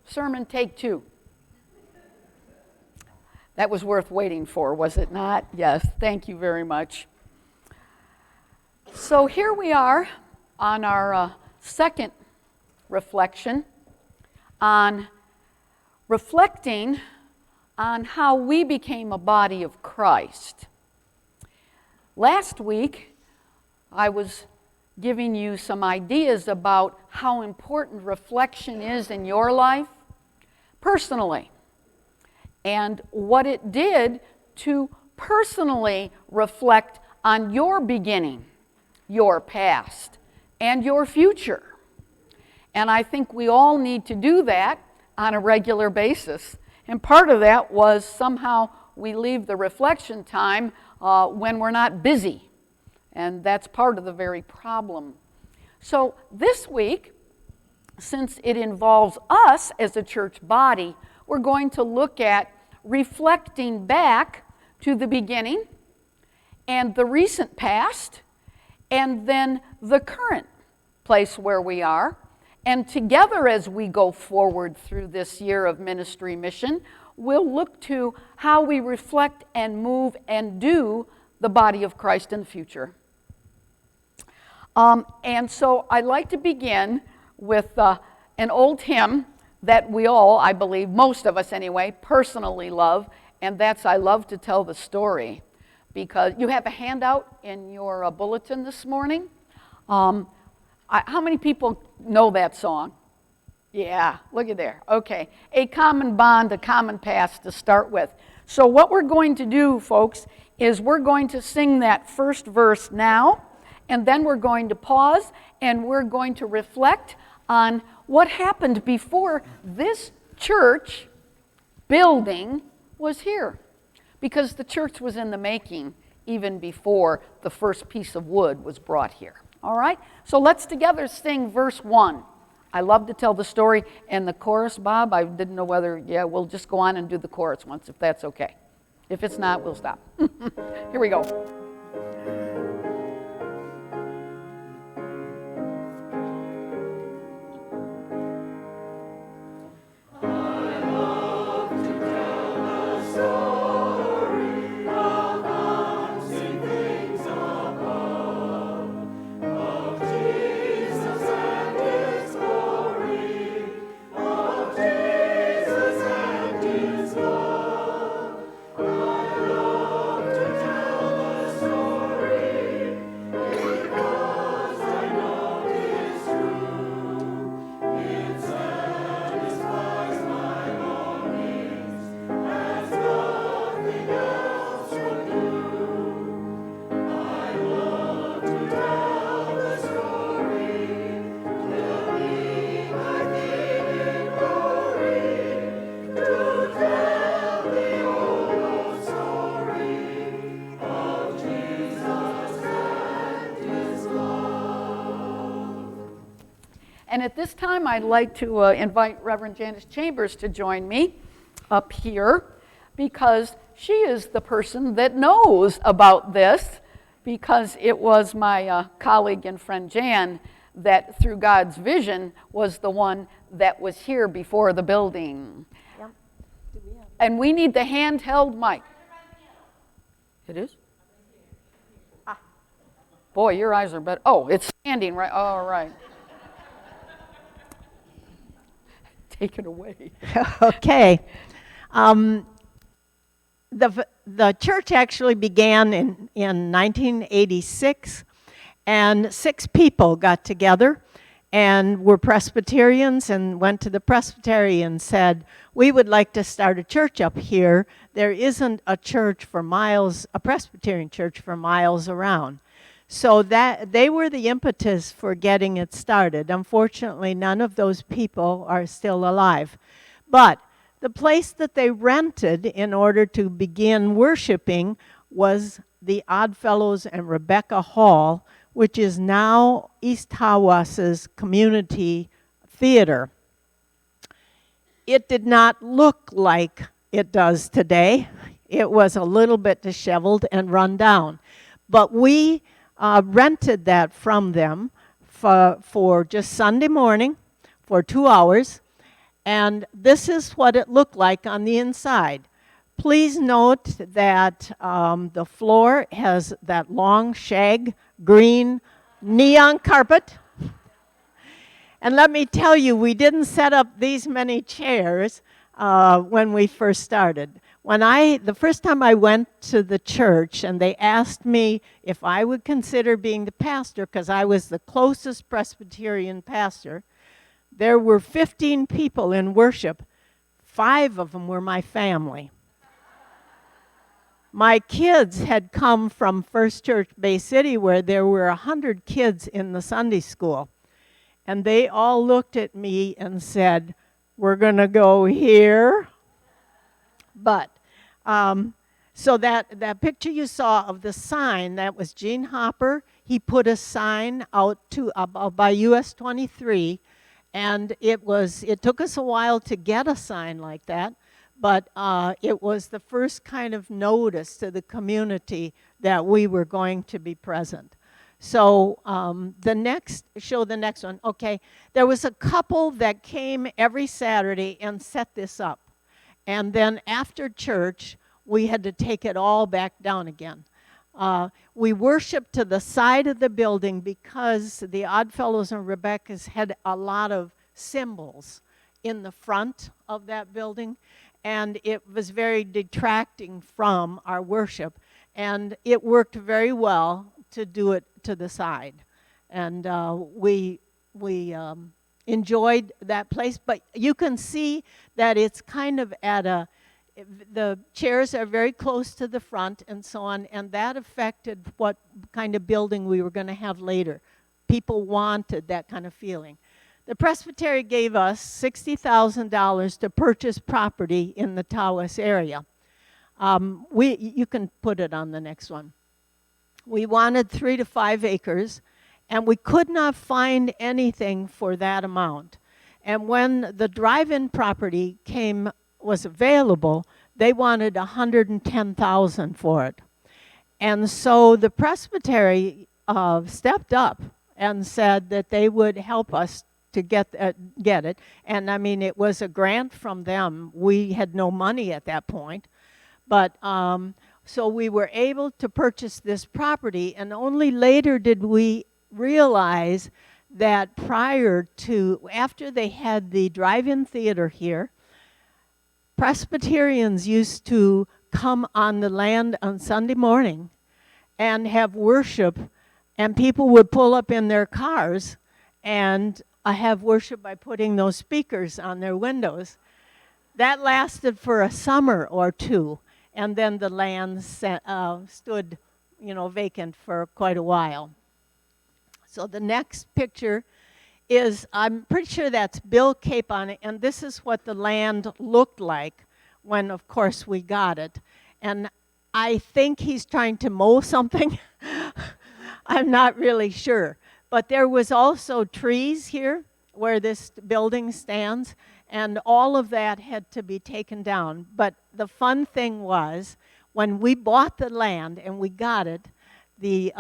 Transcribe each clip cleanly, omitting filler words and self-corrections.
Sermon take 2. That was worth waiting for, was it not? Yes, thank you very much. So here we are on our second reflection on reflecting on how we became a body of Christ. Last week, I was giving you some ideas about how important reflection is in your life, personally, and what it did to personally reflect on your beginning, your past, and your future. And I think we all need to do that on a regular basis. And part of that was somehow we leave the reflection time when we're not busy. And that's part of the very problem. So this week, since it involves us as a church body, we're going to look at reflecting back to the beginning and the recent past and then the current place where we are. And together as we go forward through this year of ministry mission, we'll look to how we reflect and move and do the body of Christ in the future. And so I'd like to begin with an old hymn that we all, I believe, most of us anyway, personally love, and that's I Love to Tell the Story. Because you have a handout in your bulletin this morning. How many people know that song? Yeah, look at there. Okay, a common bond, a common past to start with. So what we're going to do, folks, is we're going to sing that first verse now, and then we're going to pause, and we're going to reflect on what happened before this church building was here. Because the church was in the making even before the first piece of wood was brought here. All right? So let's together sing verse 1. I love to tell the story. And the chorus, Bob, I didn't know whether, we'll just go on and do the chorus once, if that's okay. If it's not, we'll stop. Here we go. And at this time, I'd like to invite Reverend Janice Chambers to join me up here because she is the person that knows about this because it was my colleague and friend Jan that through God's vision was the one that was here before the building. Yep. And we need the handheld mic. It is? Ah. Boy, your eyes are better. Oh, it's standing right. All right. Take it away. Okay. The church actually began in 1986, and 6 people got together and were Presbyterians and went to the presbytery and said, we would like to start a church up here. There isn't a church for miles, a Presbyterian church for miles around. So that they were the impetus for getting it started. Unfortunately, none of those people are still alive. But the place that they rented in order to begin worshiping was the Oddfellows and Rebecca Hall, which is now East Hawassa's community theater. It did not look like it does today. It was a little bit disheveled and run down. But we rented that from them for just Sunday morning for 2 hours. And this is what it looked like on the inside. Please note that the floor has that long shag green neon carpet. And let me tell you, we didn't set up these many chairs when we first started. The first time I went to the church and they asked me if I would consider being the pastor, because I was the closest Presbyterian pastor, there were 15 people in worship. 5 of them were my family. My kids had come from First Church Bay City, where there were 100 kids in the Sunday school. And they all looked at me and said, "We're going to go here." But, so that picture you saw of the sign, that was Gene Hopper. He put a sign out by US 23, and it took us a while to get a sign like that, but it was the first kind of notice to the community that we were going to be present. So show the next one. Okay, there was a couple that came every Saturday and set this up. And then after church, we had to take it all back down again. We worshiped to the side of the building because the Oddfellows and Rebekahs had a lot of symbols in the front of that building, and it was very detracting from our worship. And it worked very well to do it to the side. And we enjoyed that place, but you can see that it's kind of the chairs are very close to the front and so on, and that affected what kind of building we were going to have later. People wanted that kind of feeling. The Presbytery gave us $60,000 to purchase property in the Tawas area. You can put it on the next one. We wanted 3 to 5 acres, and we could not find anything for that amount. And when the drive-in property was available, they wanted $110,000 for it. And so the Presbytery stepped up and said that they would help us to get it. And I mean, it was a grant from them. We had no money at that point. But so we were able to purchase this property, and only later did we realize that after they had the drive-in theater here, Presbyterians used to come on the land on Sunday morning and have worship, and people would pull up in their cars and have worship by putting those speakers on their windows. That lasted for a summer or two. And then the land stood, vacant for quite a while. So the next picture is, I'm pretty sure that's Bill Capon, and this is what the land looked like when, of course, we got it. And I think he's trying to mow something. I'm not really sure. But there was also trees here where this building stands, and all of that had to be taken down. But the fun thing was, when we bought the land and we got it, the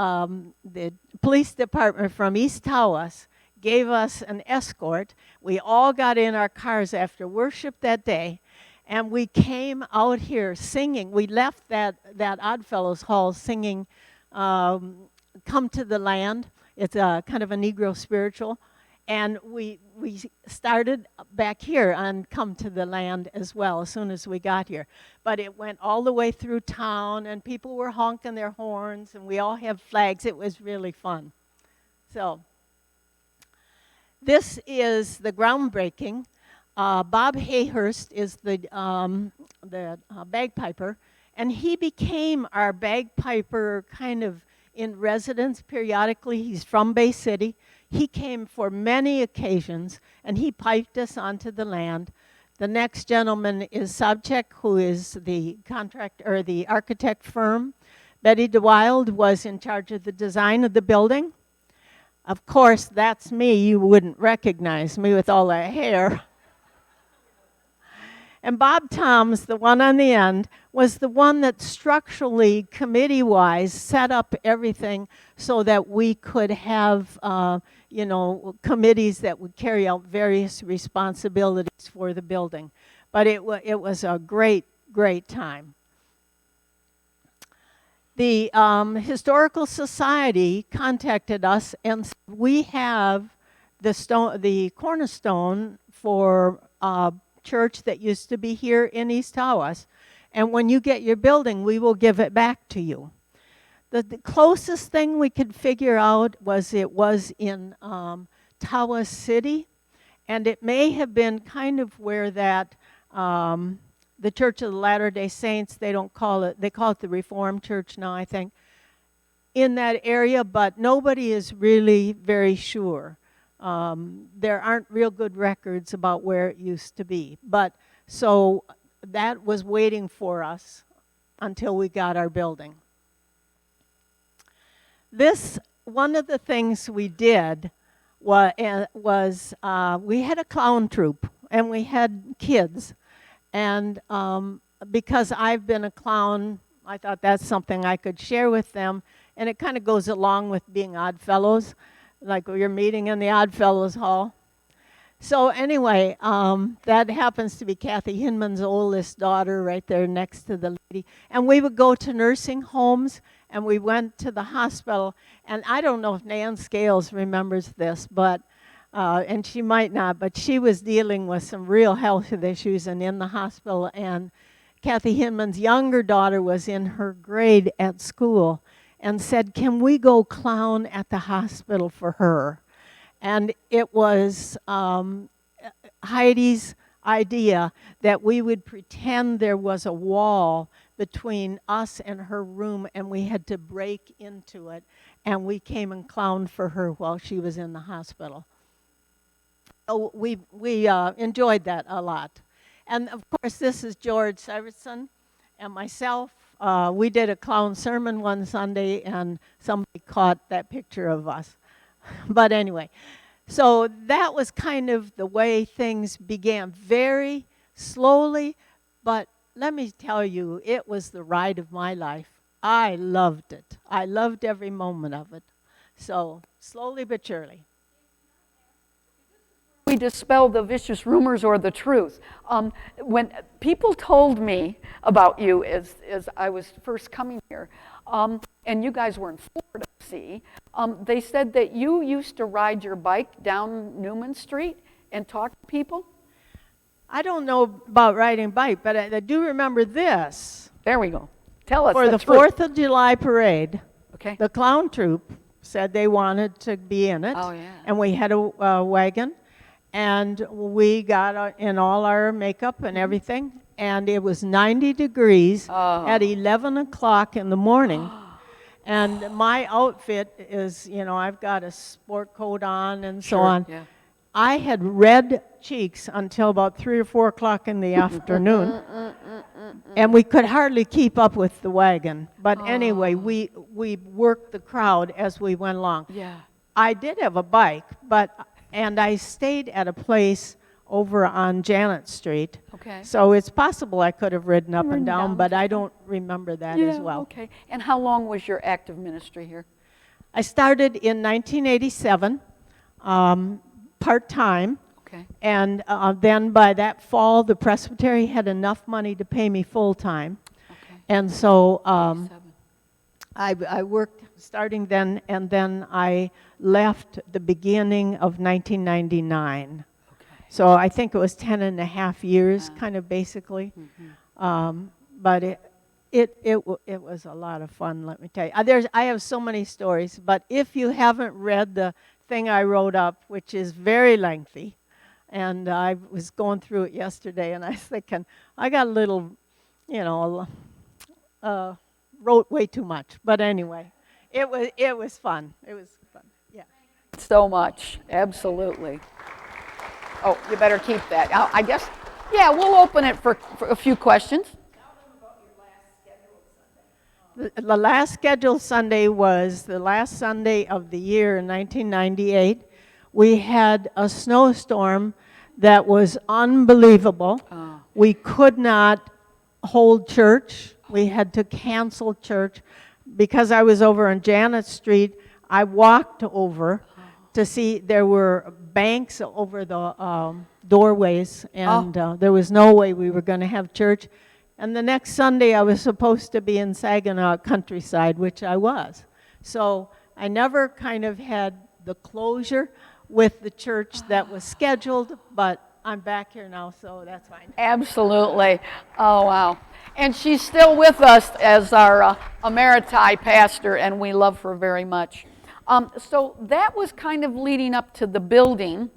police department from East Tawas gave us an escort. We all got in our cars after worship that day, and we came out here singing. We left that Oddfellows Hall singing Come to the Land. It's a kind of a Negro spiritual. And we started back here on Come to the Land as well as soon as we got here. But it went all the way through town, and people were honking their horns, and we all have flags. It was really fun. So this is the groundbreaking. Bob Hayhurst is the bagpiper, and he became our bagpiper kind of in residence periodically. He's from Bay City. He came for many occasions, and he piped us onto the land. The next gentleman is Sobchak, who is the architect firm. Betty DeWild was in charge of the design of the building. Of course, that's me. You wouldn't recognize me with all that hair. And Bob Toms, the one on the end, was the one that structurally, committee-wise, set up everything so that we could have, committees that would carry out various responsibilities for the building. But it was a great, great time. The Historical Society contacted us and said, we have the cornerstone for a church that used to be here in East Tawas, and when you get your building, we will give it back to you. The closest thing we could figure out was it was in Tawas City, and it may have been kind of where that the Church of the Latter-day Saints, they call it the Reformed Church now, I think, in that area, but nobody is really very sure. There aren't real good records about where it used to be. But so that was waiting for us until we got our building. One of the things we did was we had a clown troupe, and we had kids. And because I've been a clown, I thought that's something I could share with them. And it kind of goes along with being Oddfellows, like you're meeting in the Oddfellows Hall. So anyway, that happens to be Kathy Hinman's oldest daughter right there next to the lady. And we would go to nursing homes, and we went to the hospital. And I don't know if Nan Scales remembers this, but and she might not, but she was dealing with some real health issues and in the hospital. And Kathy Hinman's younger daughter was in her grade at school and said, can we go clown at the hospital for her? And it was Heidi's idea that we would pretend there was a wall between us and her room, and we had to break into it. And we came and clowned for her while she was in the hospital. So we enjoyed that a lot. And of course, this is George Syverson and myself. We did a clown sermon one Sunday, and somebody caught that picture of us. But anyway, so that was kind of the way things began, very slowly, but let me tell you, it was the ride of my life. I loved it. I loved every moment of it. So slowly but surely. We dispel the vicious rumors or the truth. When people told me about you as I was first coming here, and you guys were in Florida, see, they said that you used to ride your bike down Newman Street and talk to people. I don't know about riding a bike, but I do remember this. There we go. Tell us For the truth. 4th of July parade, okay. The clown troupe said they wanted to be in it. Oh, yeah. And we had a wagon. And we got in all our makeup and everything, and it was 90 degrees at 11 o'clock in the morning. And my outfit is, I've got a sport coat on and so on. Yeah. I had red cheeks until about 3 or 4 o'clock in the afternoon, and we could hardly keep up with the wagon. But anyway, we worked the crowd as we went along. Yeah. I did have a bike, and I stayed at a place over on Janet Street. Okay. So it's possible I could have ridden up and Ridden down, down. but I don't remember that as well. Okay. And how long was your active ministry here? I started in 1987, part-time. Okay. And then by that fall, the presbytery had enough money to pay me full-time. Okay. And so 87. I worked starting then, and then I left the beginning of 1999. Okay. So I think it was 10 and a half years, kind of basically. But it was a lot of fun, let me tell you. I have so many stories, but if you haven't read the thing I wrote up, which is very lengthy, and I was going through it yesterday, and I was thinking, I got a little, wrote way too much. But anyway, it was fun. It was fun, yeah. So much, absolutely. Oh, you better keep that. I guess, yeah, we'll open it for a few questions. The last scheduled Sunday was the last Sunday of the year in 1998. We had a snowstorm that was unbelievable we could not hold church. We had to cancel church. Because I was over on Janet Street, I walked over to see there were banks over the doorways, and there was no way we were going to have church. And the next Sunday, I was supposed to be in Saginaw countryside, which I was. So I never kind of had the closure with the church that was scheduled, but I'm back here now, so that's fine. Absolutely. Oh, wow. And she's still with us as our emeriti pastor, and we love her very much. So that was kind of leading up to the building,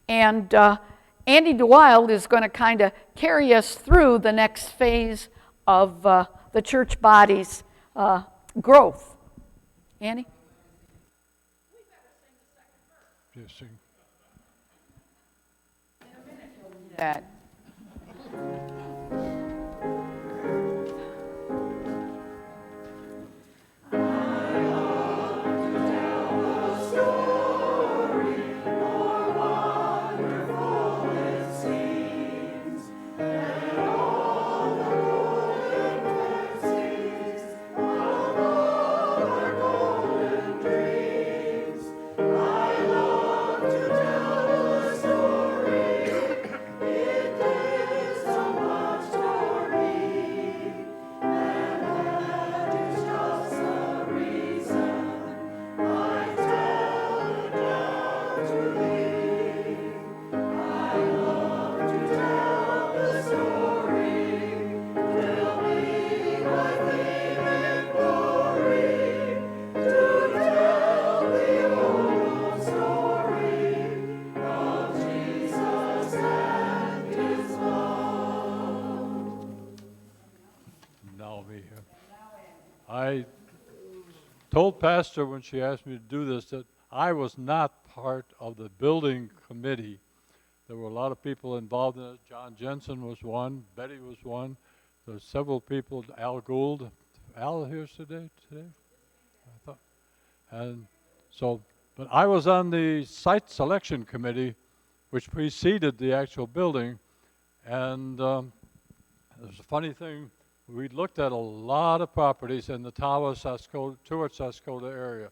and Andy DeWild is going to kind of carry us through the next phase of the church body's growth. Andy? Just sing. That. I told Pastor when she asked me to do this that I was not part of the building committee. There were a lot of people involved in it. John Jensen was one. Betty was one. There were several people. Al Gould. Al here today? I thought. And so, but I was on the site selection committee, which preceded the actual building. And there's a funny thing. We looked at a lot of properties in the Tawas, Stuart, Saskota area.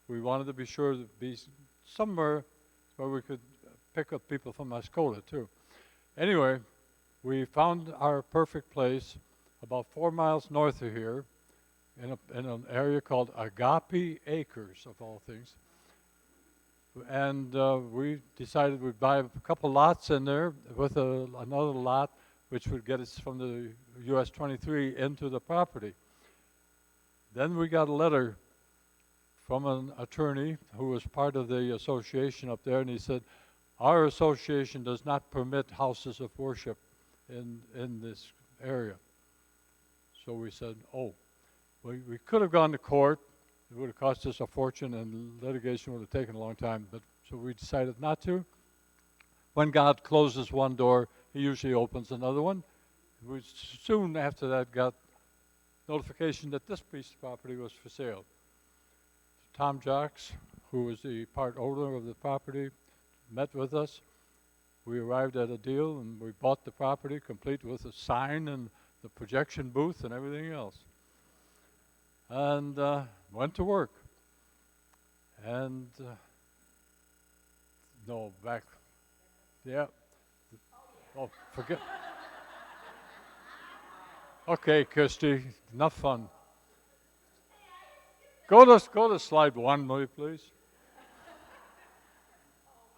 We wanted to be sure to be somewhere where we could pick up people from Muskota too. Anyway, we found our perfect place about 4 miles north of here in an area called Agape Acres, of all things. And we decided we'd buy a couple lots in there with another lot which would get us from the US 23 into the property. Then we got a letter from an attorney who was part of the association up there, and he said, our association does not permit houses of worship in this area. So we said, oh, we could have gone to court. It would have cost us a fortune, and litigation would have taken a long time, but so we decided not to. When God closes one door, he usually opens another one. We soon after that got notification that this piece of property was for sale. Tom Jocks, who was the part owner of the property, met with us. We arrived at a deal and we bought the property complete with a sign and the projection booth and everything else. And went to work. And no, back, yeah. Oh, forget. Okay, Kirsty, enough fun. Go to slide 1, will you please?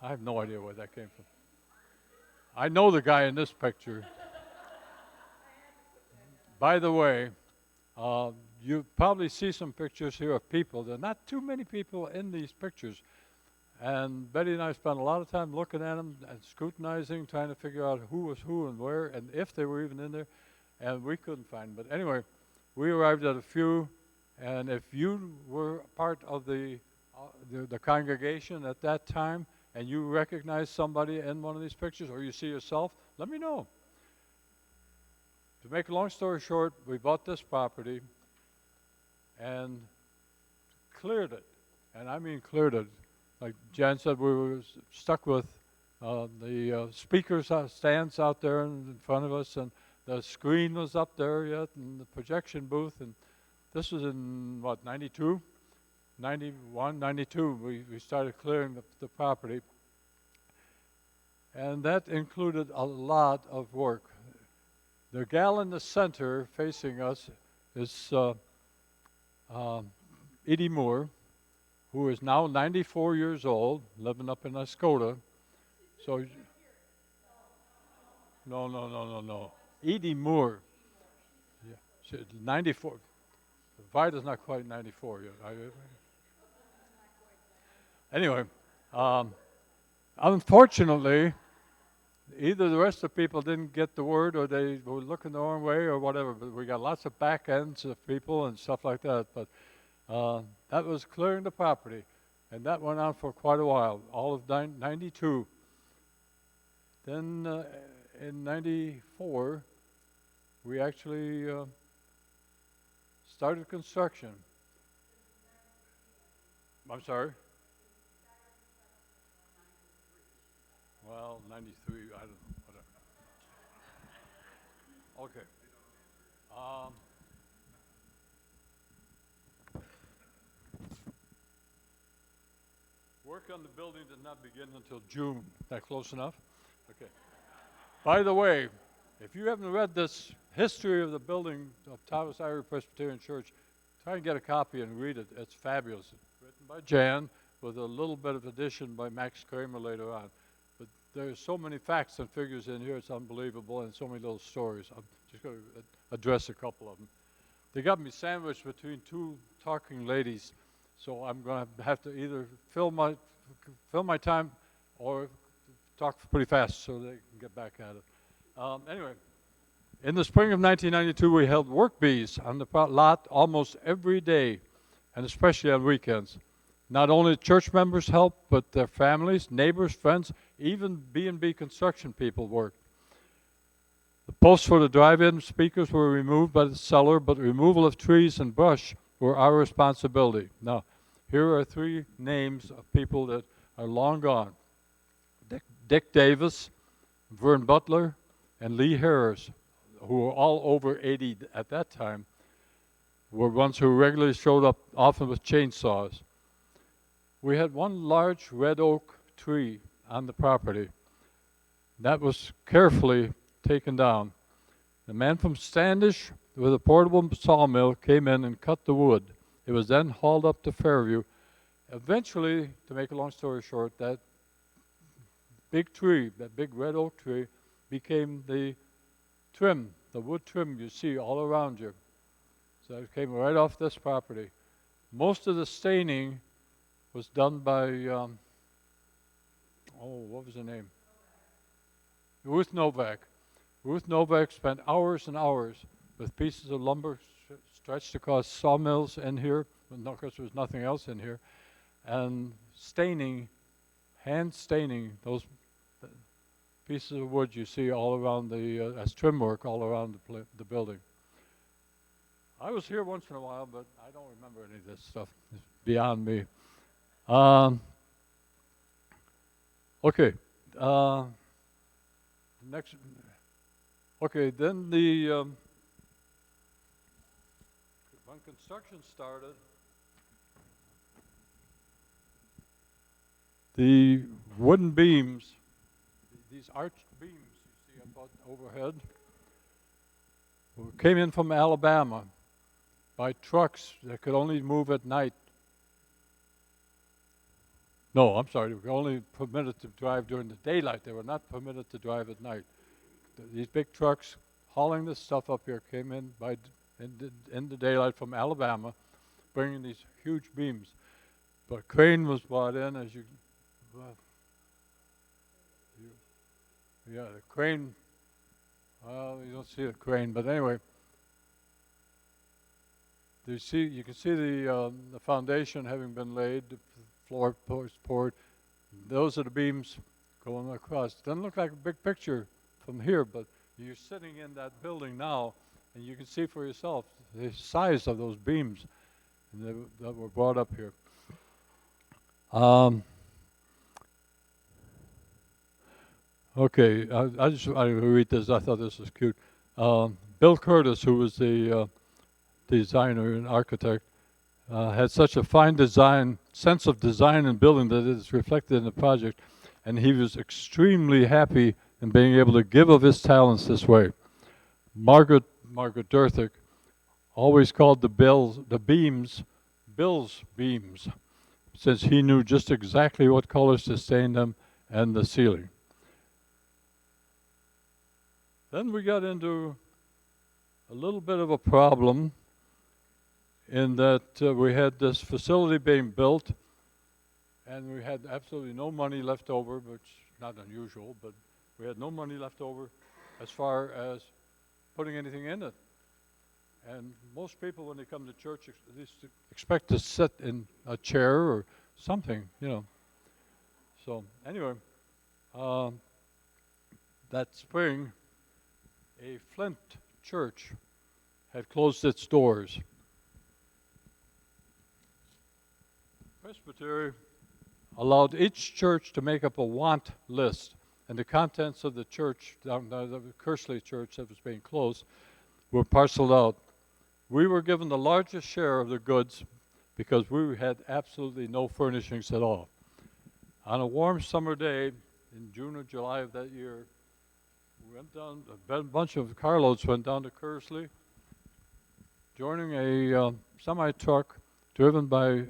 I have no idea where that came from. I know the guy in this picture. By the way, you probably see some pictures here of people. There are not too many people in these pictures. And Betty and I spent a lot of time looking at them and scrutinizing, trying to figure out who was who and where, and if they were even in there. And we couldn't find them. But anyway, we arrived at a few. And if you were part of the congregation at that time, and you recognize somebody in one of these pictures, or you see yourself, let me know. To make a long story short, we bought this property and cleared it. And I mean cleared it. Like Jan said, we were stuck with The speakers stands out there in front of us, and the screen was up there yet, and the projection booth. And this was in, what, 92? 91, 92, we started clearing the property. And that included a lot of work. The gal in the center facing us is Edie Moore, who is now 94 years old, living up in Escoda. So, no. Edie Moore. Yeah, she's 94. Vida's not quite 94 yet. Anyway, unfortunately, either the rest of the people didn't get the word, or they were looking the wrong way, or whatever. But we got lots of back ends of people and stuff like that. But that was clearing the property, and that went on for quite a while, all of 92. Then in 94, we actually started construction. I'm sorry? Well, 93, I don't know, whatever. Okay. Work on the building did not begin until June. That close enough? Okay. By the way, if you haven't read this history of the building of Tawas Irish Presbyterian Church, try and get a copy and read it. It's fabulous. It's written by Jan with a little bit of addition by Max Kramer later on. But there's so many facts and figures in here, it's unbelievable, and so many little stories. I'm just going to address a couple of them. They got me sandwiched between two talking ladies, so I'm going to have to either fill my time or talk pretty fast so they can get back at it. Anyway, in the spring of 1992, we held work bees on the lot almost every day, and especially on weekends. Not only church members helped, but their families, neighbors, friends, even B&B construction people worked. The posts for the drive-in speakers were removed by the seller, but the removal of trees and brush were our responsibility. Now, here are three names of people that are long gone. Dick Davis, Vern Butler, and Lee Harris, who were all over 80 at that time, were ones who regularly showed up, often with chainsaws. We had one large red oak tree on the property. That was carefully taken down. The man from Standish with a portable sawmill came in and cut the wood. It was then hauled up to Fairview. Eventually, to make a long story short, that big tree, that big red oak tree, became the trim, the wood trim you see all around you. So it came right off this property. Most of the staining was done by, what was her name? Ruth Novak. Ruth Novak spent hours and hours with pieces of lumber stretched across sawmills in here, because there was nothing else in here, and staining, hand staining those pieces of wood you see all around the, as trim work all around the building. I was here once in a while, but I don't remember any of this stuff. It's beyond me. Okay. Next. Okay, then when construction started, the wooden beams, these arched beams you see about overhead, came in from Alabama by trucks that could only move at night. No, I'm sorry, they were only permitted to drive during the daylight. They were not permitted to drive at night. These big trucks hauling this stuff up here came in in the daylight from Alabama, bringing these huge beams. But crane was brought in, as you yeah, the crane, you don't see the crane, but anyway, you can see the foundation having been laid, the floor poured. Those are the beams going across. It doesn't look like a big picture from here, but you're sitting in that building now, and you can see for yourself the size of those beams that were brought up here. Okay, I read this. I thought this was cute. Bill Curtis, who was the designer and architect, had such a fine sense of design and building that it is reflected in the project, and he was extremely happy in being able to give of his talents this way. Margaret Durthick always called the beams, Bill's beams, since he knew just exactly what colors to stain them and the ceiling. Then we got into a little bit of a problem in that we had this facility being built, and we had absolutely no money left over, which is not unusual, but we had no money left over as far as putting anything in it. And most people, when they come to church, at least expect to sit in a chair or something, you know. So anyway, that spring, a Flint church had closed its doors. Presbytery allowed each church to make up a want list, and the contents of the church, the Kersley church that was being closed, were parceled out. We were given the largest share of the goods because we had absolutely no furnishings at all. On a warm summer day in June or July of that year, we went down, a bunch of carloads went down to Kersley, joining a semi-truck driven by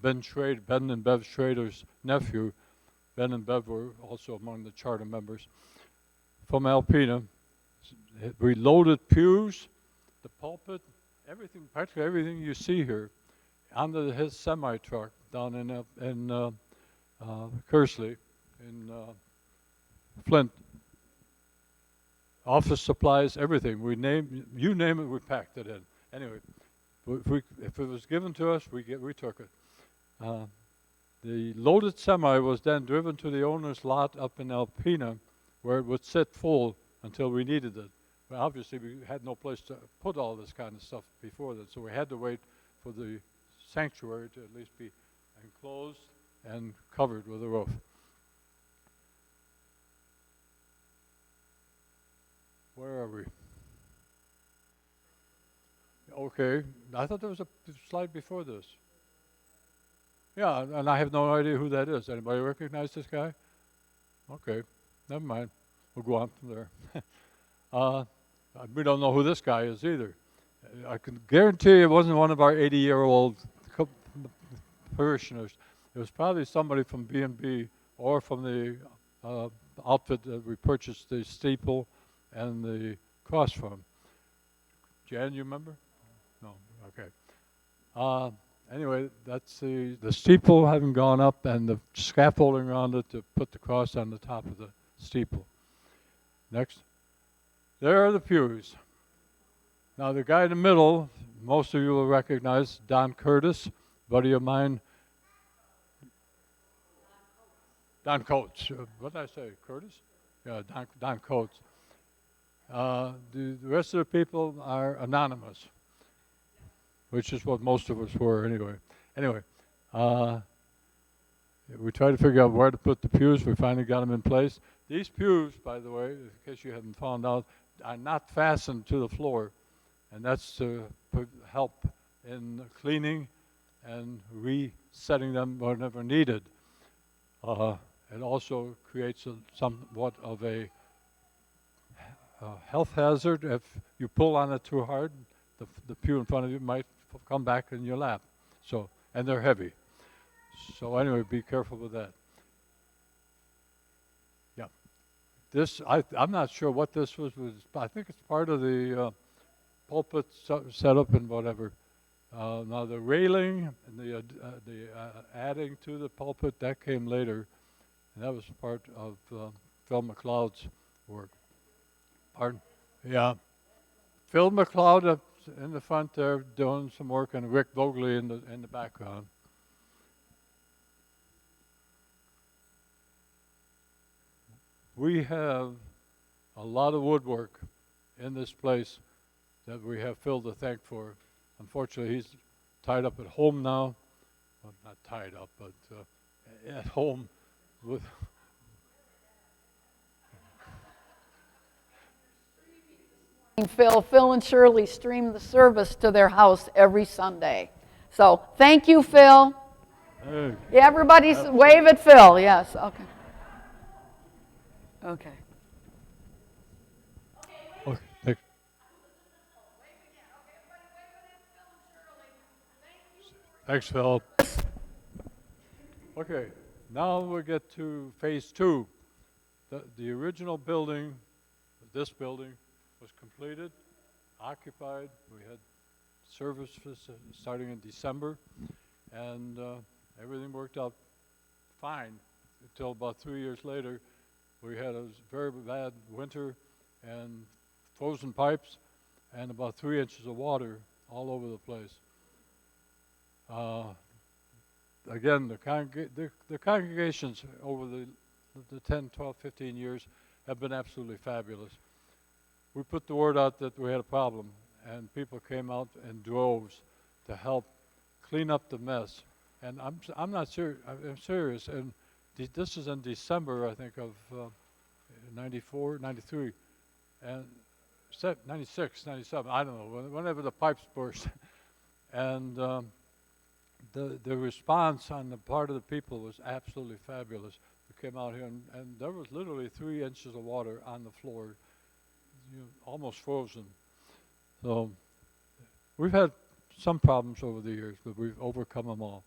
Ben and Bev Schrader's nephew. Ben and Bev were also among the charter members from Alpena. We loaded pews, the pulpit, everything, practically everything you see here, onto his semi-truck down in Kersley, in Flint. Office supplies, everything. You name it, we packed it in. Anyway, if it was given to us, we took it. The loaded semi was then driven to the owner's lot up in Alpena, where it would sit full until we needed it. But obviously, we had no place to put all this kind of stuff before that, so we had to wait for the sanctuary to at least be enclosed and covered with a roof. Where are we? Okay, I thought there was a slide before this. Yeah, and I have no idea who that is. Anybody recognize this guy? Okay, never mind. We'll go on from there. We don't know who this guy is either. I can guarantee it wasn't one of our 80-year-old parishioners. It was probably somebody from B&B or from the outfit that we purchased the steeple and the cross from. Jan, you remember? No, okay. Anyway, that's the steeple having gone up and the scaffolding around it to put the cross on the top of the steeple. Next. There are the pews. Now the guy in the middle, most of you will recognize, Don Curtis, buddy of mine. Don Coates. What did I say, Curtis? Yeah, Don Coates. The rest of the people are anonymous, which is what most of us were anyway. Anyway, we tried to figure out where to put the pews. We finally got them in place. These pews, by the way, in case you haven't found out, are not fastened to the floor, and that's to help in cleaning and resetting them whenever needed. It also creates somewhat of a health hazard. If you pull on it too hard, the pew in front of you might come back in your lap. So, and they're heavy. So anyway, be careful with that. Yeah. This, I'm not sure what this was. I think it's part of the pulpit setup and whatever. Now the railing and the adding to the pulpit, that came later. And that was part of Phil McLeod's work. Pardon? Yeah. Phil McLeod up in the front there doing some work, and Rick Vogley in the background. We have a lot of woodwork in this place that we have Phil to thank for. Unfortunately, he's tied up at home now. Well, not tied up, but at home with Phil. Phil and Shirley stream the service to their house every Sunday. So thank you, Phil. Hey, Yeah, everybody's wave at Phil. Yes. Okay. Okay. okay, thanks. Thanks, Phil. Okay, now we get to phase two. The original building, this building, was completed, occupied. We had service starting in December, and everything worked out fine until about 3 years later. We had a very bad winter and frozen pipes and about 3 inches of water all over the place. Again, the congregations over the 10, 12, 15 years have been absolutely fabulous. We put the word out that we had a problem, and people came out in droves to help clean up the mess. And I'm not serious. I'm serious. And this is in December, I think, of 94, 93, and 96, 97. I don't know. Whenever the pipes burst, and the response on the part of the people was absolutely fabulous. We came out here, and there was literally 3 inches of water on the floor, almost frozen. So we've had some problems over the years, but we've overcome them all.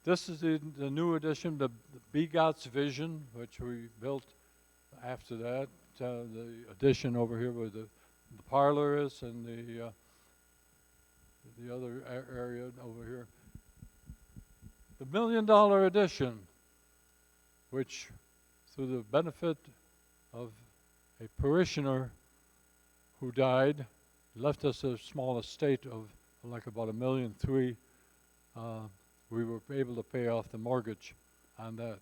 This is the new addition, the Begott's Vision, which we built after that. The addition over here where the parlor is, and the other area over here. The $1 million addition, which through the benefit of a parishioner who died, left us a small estate of like about $1.3 million. We were able to pay off the mortgage on that.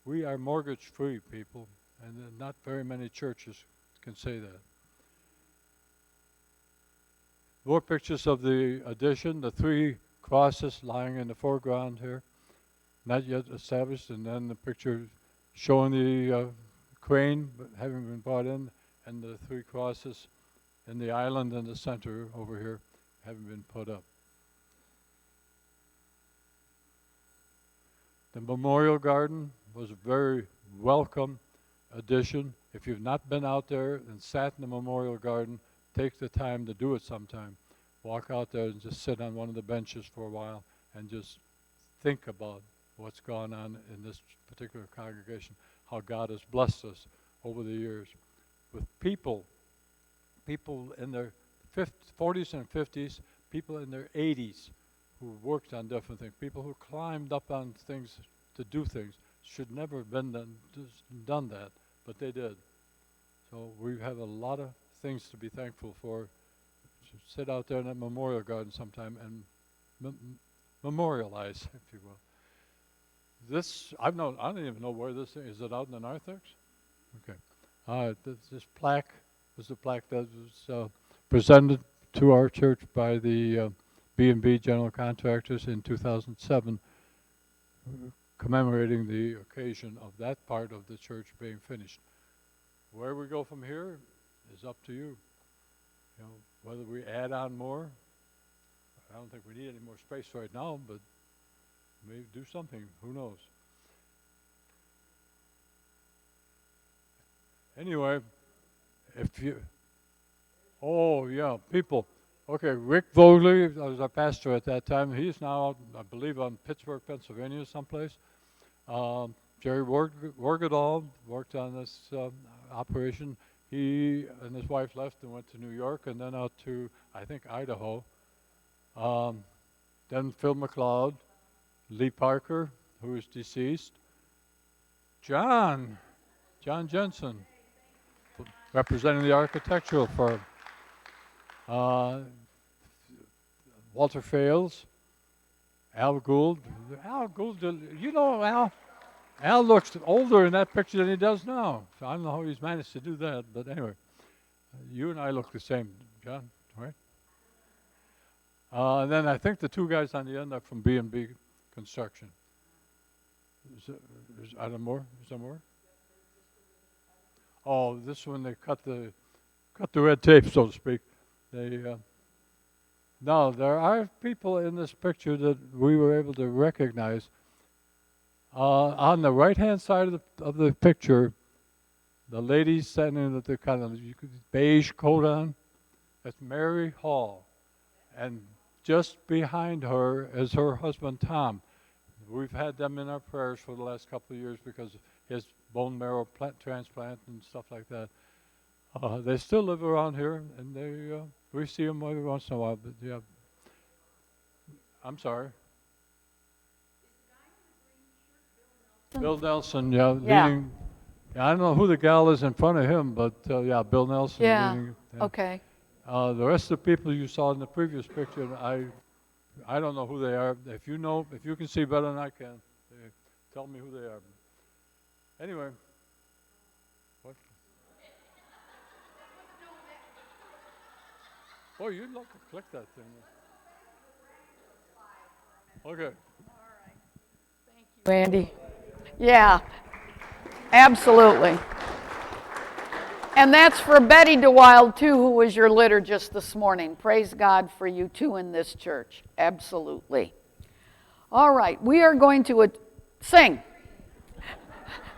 We are mortgage-free, people, and not very many churches can say that. More pictures of the addition, the 3 crosses lying in the foreground here, not yet established, and then the picture showing the crane having been brought in, and the 3 crosses in the island in the center over here having been put up. The memorial garden was a very welcome addition. If you've not been out there and sat in the memorial garden, take the time to do it sometime. Walk out there and just sit on one of the benches for a while and just think about what's gone on in this particular congregation, how God has blessed us over the years with people in their 40s and 50s, people in their 80s who worked on different things, people who climbed up on things to do things. Should never have been done that, but they did. So we have a lot of things to be thankful for. Sit out there in that memorial garden sometime and memorialize, if you will. This, I don't even know where this is. Is it out in the narthex? Okay. This plaque was the plaque that was presented to our church by the B&B General Contractors in 2007, commemorating the occasion of that part of the church being finished. Where we go from here is up to you. You know, whether we add on more, I don't think we need any more space right now, but maybe do something, who knows. Anyway, if you, oh yeah, people. Okay, Rick Vogley was our pastor at that time. He's now, I believe, on Pittsburgh, Pennsylvania, someplace. Jerry Wargadal worked on this operation. He and his wife left and went to New York and then out to, I think, Idaho. Then Phil McLeod, Lee Parker, who is deceased. John Jensen, representing the architectural firm. Walter Fales, Al Gould. Al Gould, you know Al? Al looks older in that picture than he does now. So I don't know how he's managed to do that, but anyway. You and I look the same, John, right? And then I think the 2 guys on the end are from B&B Construction. Are there more? Is there more? Oh, this one they cut the red tape, so to speak. They now there are people in this picture that we were able to recognize. On the right-hand side of the picture, the lady standing with the kind of beige coat on, that's Mary Hall, and just behind her is her husband Tom. We've had them in our prayers for the last couple of years because of his bone marrow transplant and stuff like that. They still live around here, and we see them every once in a while. But yeah, I'm sorry. Bill Nelson, yeah, Yeah. leading. Yeah, I don't know who the gal is in front of him, but yeah, Bill Nelson. Yeah. Leading, Okay. The rest of the people you saw in the previous picture, I don't know who they are. If you can see better than I can, tell me who they are. Anyway, what? Oh, you'd like to click that thing. Okay. Andy. Yeah, absolutely. And that's for Betty DeWild, too, who was your liturgist this morning. Praise God for you, too, in this church. Absolutely. All right, we are going to sing.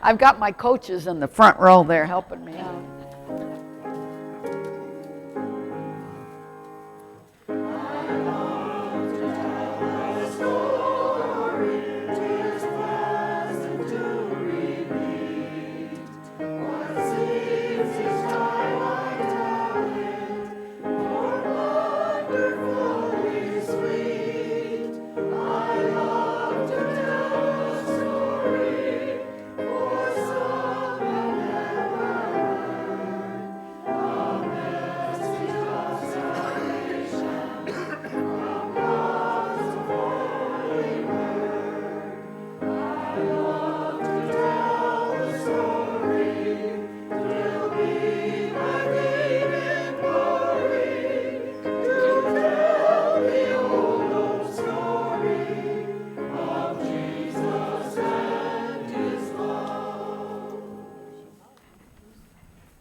I've got my coaches in the front row there helping me out.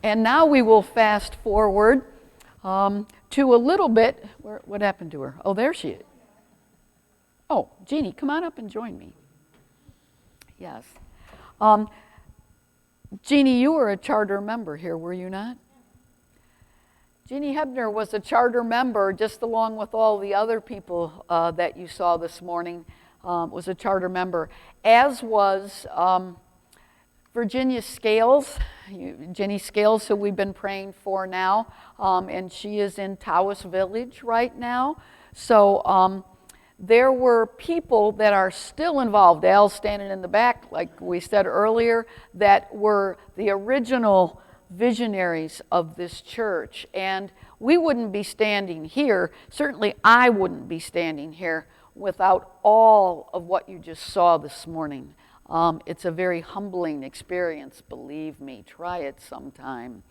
And now we will fast forward to a little bit. What happened to her? Oh, there she is. Oh, Jeannie, come on up and join me. Yes. Jeannie, you were a charter member here, were you not? Jeannie Hebner was a charter member, just along with all the other people that you saw this morning, was a charter member, as was Virginia Scales, Jenny Scales, who we've been praying for now, and she is in Taos Village right now. So there were people that are still involved, Al standing in the back, like we said earlier, that were the original visionaries of this church. And we wouldn't be standing here, certainly I wouldn't be standing here without all of what you just saw this morning. It's a very humbling experience, believe me. Try it sometime.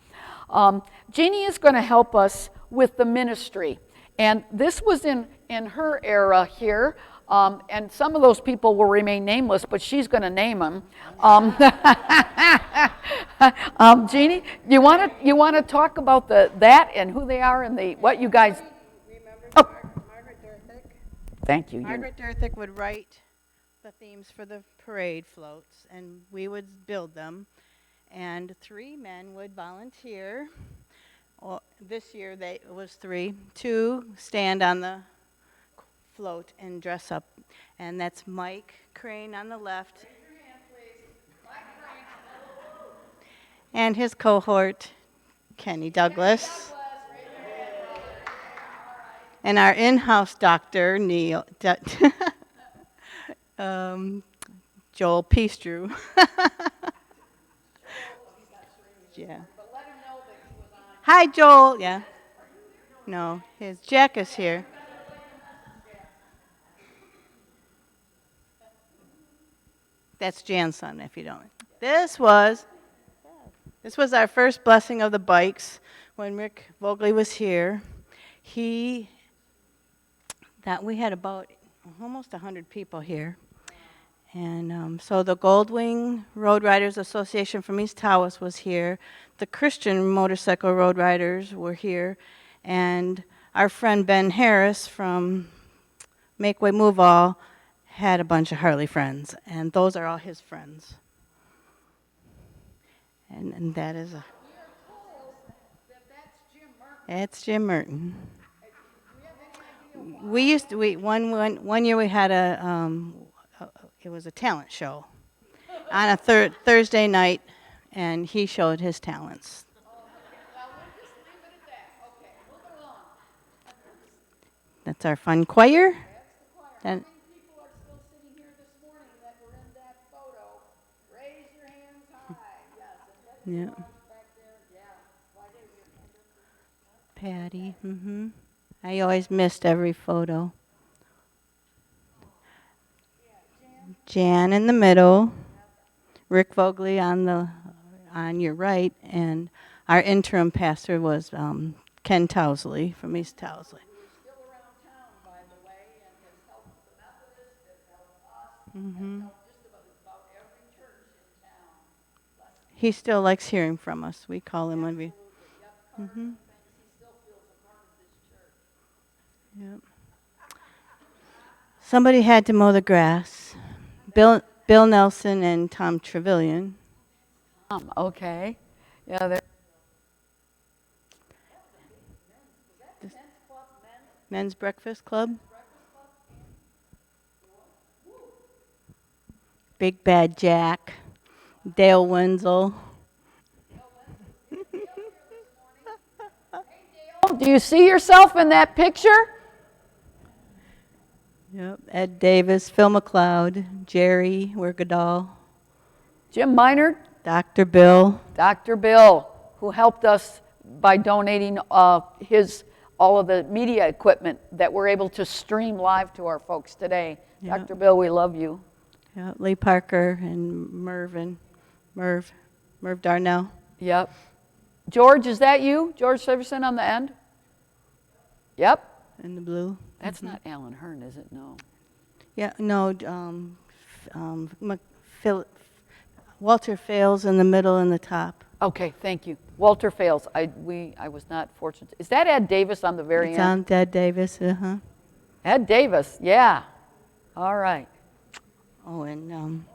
Jeannie is going to help us with the ministry. And this was in her era here. And some of those people will remain nameless, but she's going to name them. Jeannie, you want to talk about that and who they are and what you guys... Remember Margaret Durthick? Thank you. Margaret Durthick would write the themes for the parade floats, and we would build them. And 3 men would volunteer. Well, this year it was 3. 2 stand on the float and dress up. And that's Mike Crane on the left. Raise your hand, please. Mike Crane. And his cohort, Kenny Douglas. And our in-house doctor, Neil, Joel Peastrew. Yeah. Hi, Joel. Yeah. No, Jack is here. That's Jan's son, if you don't. This was our first blessing of the bikes when Rick Vogley was here. We had about almost 100 people here. And so the Goldwing Road Riders Association from East Tawas was here. The Christian Motorcycle Road Riders were here. And our friend Ben Harris from Make Way Move All had a bunch of Harley friends. And those are all his friends. And that is a... That's Jim Merton. We used to, one year we had it was a talent show on a Thursday night, and he showed his talents. That's our fun choir. And yeah. Patty. I always missed every photo. Jan in the middle, Rick Vogley on your right, and our interim pastor was Ken Towsley from East Towsley. He still likes hearing from us. We call him when we. Yep. Somebody had to mow the grass. Bill Nelson and Tom Trevelyan. Okay. Yeah. Men's Breakfast Club. Big Bad Jack. Dale Wenzel. Do you see yourself in that picture? Yep. Ed Davis, Phil McLeod, Jerry Wergadal, Jim Minard, Dr. Bill. Dr. Bill, who helped us by donating all of the media equipment that we're able to stream live to our folks today. Yep. Dr. Bill, we love you. Yep. Lee Parker and Merv Darnell. Yep. George, is that you? George Severson on the end? Yep. In the blue. That's not Alan Hearn, is it? No. Yeah, no, Walter Fales in the middle and the top. Okay, thank you. Walter Fales. I was not fortunate. Is that Ed Davis on the very It's end? on Ed Davis, Ed Davis, yeah. All right. Oh, and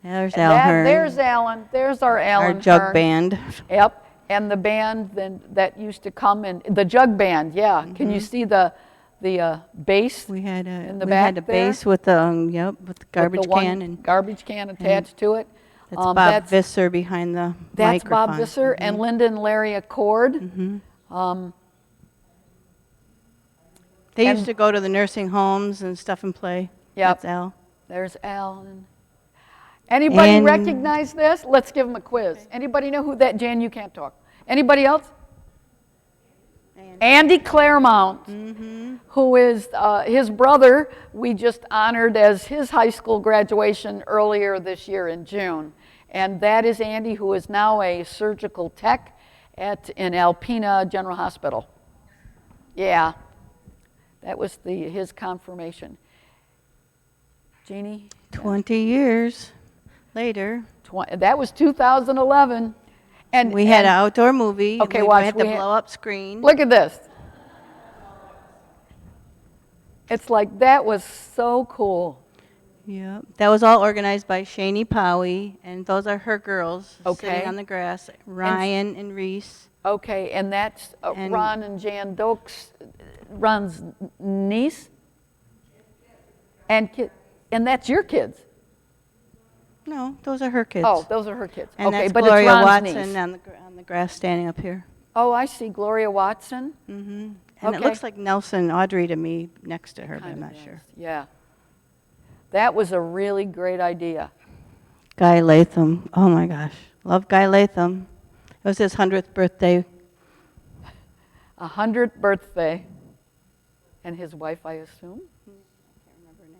there's Al Hearn. There's Alan. There's our Alan Our jug Hearn. band. Yep. And the band that used to come in, the jug band, yeah. Can you see the bass We had in the we back had a there? bass with the with the garbage With the one can, and garbage can attached to it. that's Bob Visser behind the That's microphone. Bob Visser and Linda and Larry Accord. They and- used to go to the nursing homes and stuff and play. Yep. That's Al. There's Alan. Anybody And- recognize this? Let's give them a quiz. Anybody know who that? Jan, you can't talk. Anybody else? Andy Claremont, who is his brother, we just honored as his high school graduation earlier this year in June. And that is Andy, who is now a surgical tech in Alpena General Hospital. Yeah, that was his confirmation. Jeannie? 20 years later, That was 2011. And we had an outdoor movie. Okay, we watch, had the we had- blow-up screen. Look at this. It's like, that was so cool. Yeah, that was all organized by Shani Powie, and those are her girls Okay. sitting on the grass. Ryan and Reese. Okay, and that's And- Ron and Jan Dokes, Ron's niece? And that's your kids? No, those are her kids. Oh, those are her kids. and Okay, that's but Gloria it's Ron's Watson niece. on the grass standing up here. Oh, I see, Gloria Watson. And Okay. it looks like Nelson Audrey to me next to her, but Kind I'm of not sure. does, yeah. That was a really great idea. Guy Latham. Oh my gosh, love Guy Latham. It was his 100th birthday. 100th birthday. And his wife, I assume?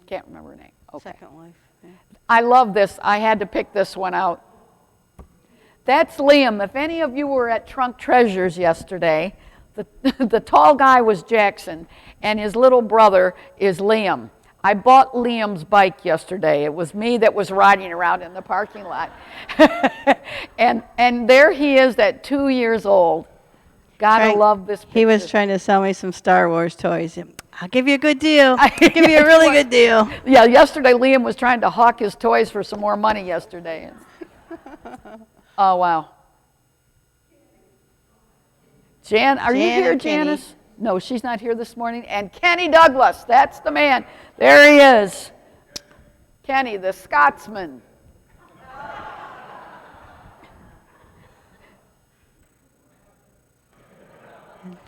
Can't remember her name. Okay. Second wife. Yeah. I love this. I had to pick this one out. That's Liam. If any of you were at Trunk Treasures yesterday, the tall guy was Jackson, and his little brother is Liam. I bought Liam's bike yesterday. It was me that was riding around in the parking lot. and there he is at 2 years old. Gotta Right. love this picture. He was trying to sell me some Star Wars toys. I'll give you a good deal. I'll give you a really good deal. Yeah, yesterday Liam was trying to hawk his toys for some more money yesterday. Oh, wow. Jan, are you Jan here, or Kenny? Janice? No, she's not here this morning. And Kenny Douglas, that's the man. There he is. Kenny, the Scotsman.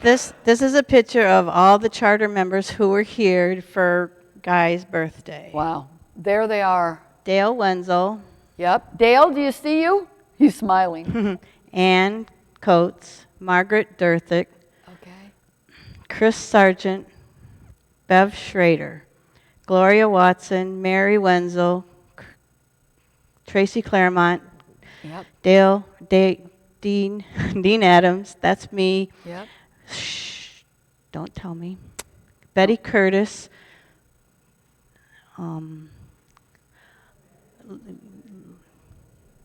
This is a picture of all the charter members who were here for Guy's birthday. Wow. There they are. Dale Wenzel, Yep. Dale, do you see you? He's smiling. Ann Coates, Margaret Durthick, Okay. Chris Sargent, Bev Schrader, Gloria Watson, Mary Wenzel, Tracy Claremont, Yep. Dean Adams, that's me. Yep. Shh, don't tell me. Betty Curtis,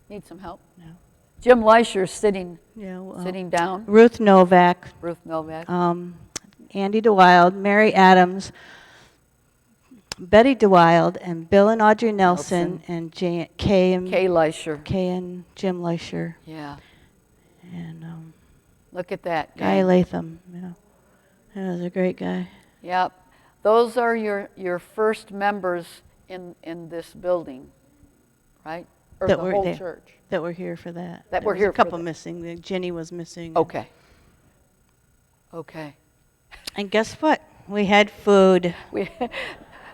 Need some help? No. Jim Leisher sitting yeah, sitting down. Ruth Novak, Ruth Novak. Andy DeWild, Mary Adams, Betty DeWild, and Bill and Audrey Nelson, and Kay and Kay Leisher. Jim Leisher, Yeah. and Look at that. Guy gang. Latham. Yeah, that was a great guy. Yep. Those are your first members in this building, right? Or That the were whole there. church. That were here for that. That There were was here a for couple that. missing. Ginny was missing. Okay. Okay. And guess what? We had food.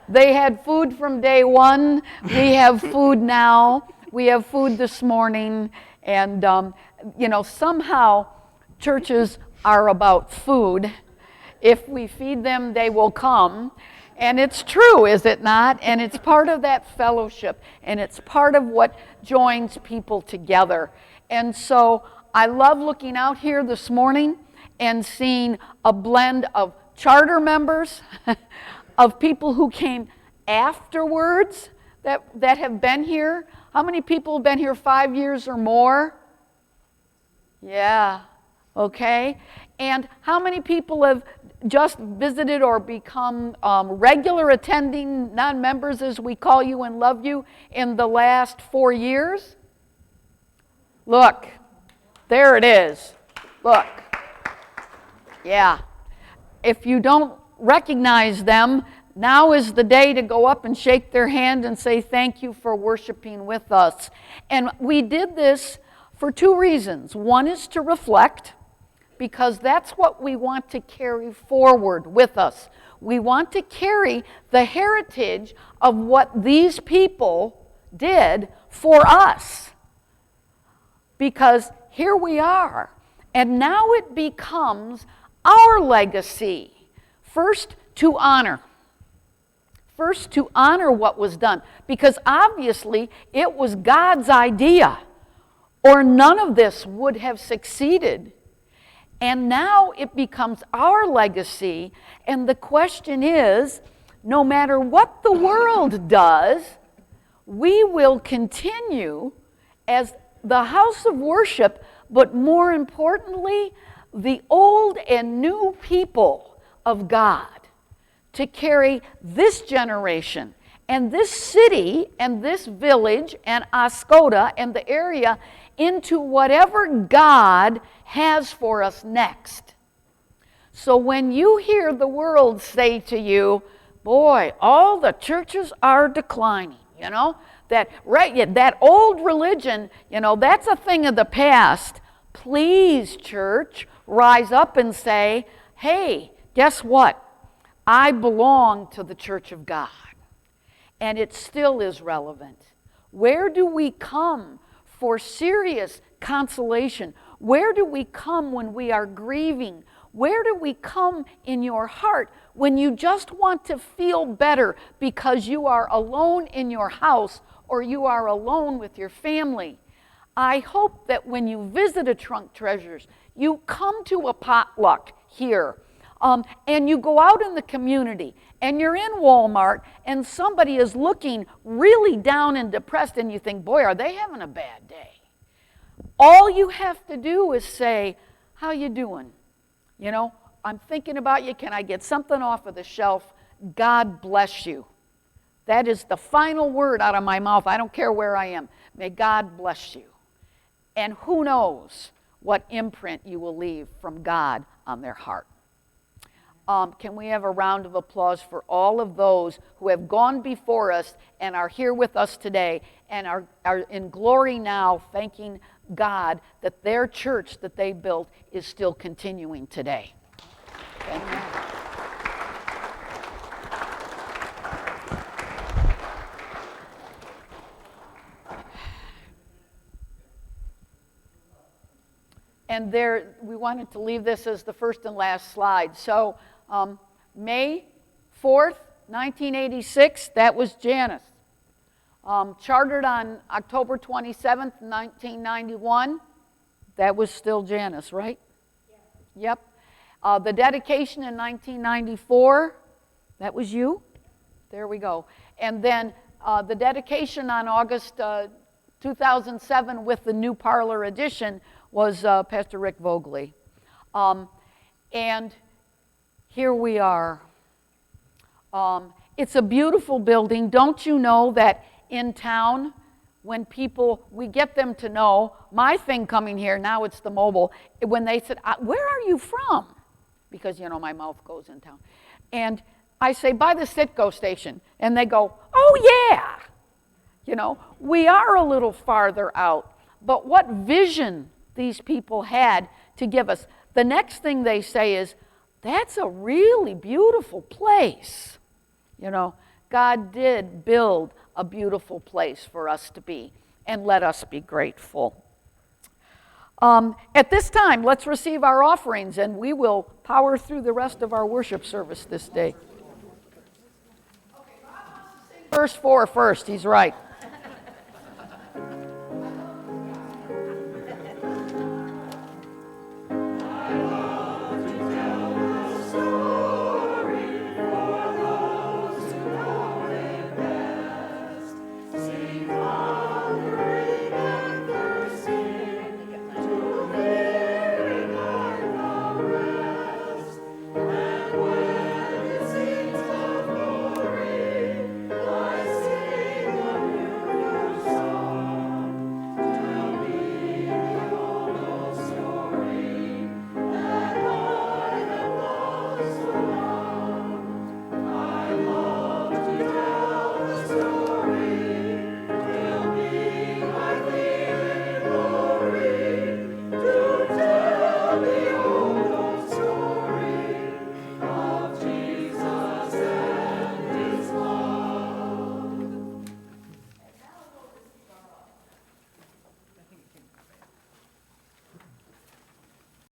They had food from day one. We have food now. We have food this morning. And, somehow churches are about food. If we feed them, they will come. And it's true, is it not? And it's part of that fellowship. And it's part of what joins people together. And so I love looking out here this morning and seeing a blend of charter members, of people who came afterwards that have been here. How many people have been here 5 years or more? Yeah, okay. And how many people have just visited or become regular attending non-members, as we call you and love you, in the last 4 years? Look, there it is. Look. Yeah. If you don't recognize them, now is the day to go up and shake their hand and say thank you for worshiping with us. And we did this for 2 reasons. One is to reflect, because that's what we want to carry forward with us. We want to carry the heritage of what these people did for us. Because here we are, and now it becomes our legacy. First, to honor. First, to honor what was done, because obviously it was God's idea, or none of this would have succeeded. And now it becomes our legacy, and the question is, no matter what the world does, we will continue as the house of worship, but more importantly, the old and new people of God, to carry this generation and this city and this village and Oscoda and the area into whatever God has for us next. So when you hear the world say to you, boy, all the churches are declining, that old religion, that's a thing of the past. Please, church, rise up and say, hey, guess what? I belong to the Church of God. And it still is relevant. Where do we come for serious consolation? Where do we come when we are grieving? Where do we come in your heart when you just want to feel better because you are alone in your house or you are alone with your family? I hope that when you visit a Trunk Treasures, you come to a potluck here And you go out in the community and you're in Walmart and somebody is looking really down and depressed and you think, boy, are they having a bad day? All you have to do is say, how you doing? You know, I'm thinking about you. Can I get something off of the shelf? God bless you. That is the final word out of my mouth. I don't care where I am. May God bless you. And who knows what imprint you will leave from God on their heart. Can we have a round of applause for all of those who have gone before us and are here with us today and are in glory now, thanking God that their church that they built is still continuing today. Amen. And there, we wanted to leave this as the first and last slide. So, May 4th, 1986, that was Janus. Chartered on October 27th, 1991, that was still Janus, right? Yeah. Yep. The dedication in 1994, that was you? There we go. And then the dedication on August 2007 with the new parlor addition was Pastor Rick Vogley. And here we are. It's a beautiful building. Don't you know that in town, when people, we get them to know, my thing coming here, now it's the mobile, when they said, where are you from? Because, you know, my mouth goes in town. And I say, by the Citgo station. And they go, oh yeah. You know, we are a little farther out. But what vision these people had to give us. The next thing they say is, that's a really beautiful place. You know, God did build a beautiful place for us to be, and let us be grateful. At this time, let's receive our offerings, and we will power through the rest of our worship service this day. Verse 4 first, he's right.